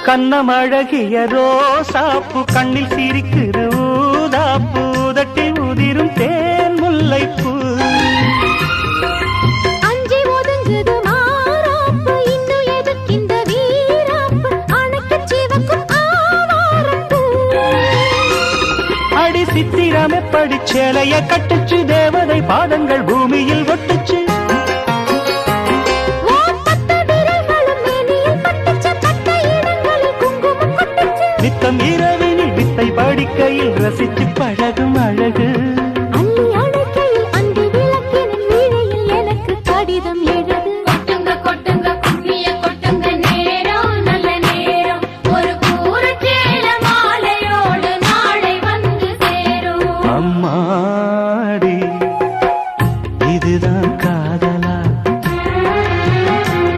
கண்ணமழகிய ரோசாப்பு கண்ணில் சிரிக்குது ஊதாப்பு உதட்டி உதிரும் தேன் முல்லைப்பூ அஞ்சி ஒதுங்குது மாறாப்பு இன்னும் எதுக்கிந்த வீராப்பு அணைக்கு சிவக்கும் ஆவாரப்பூ அடி சித்திரமே படிச்சேலைய கட்டுச்சு தேவதை பாதங்கள் பூமியில் ஒட்டுச்சு நித்தம் இரவினில் வித்தை படிக்கையில் ரசிச்சு பழகும்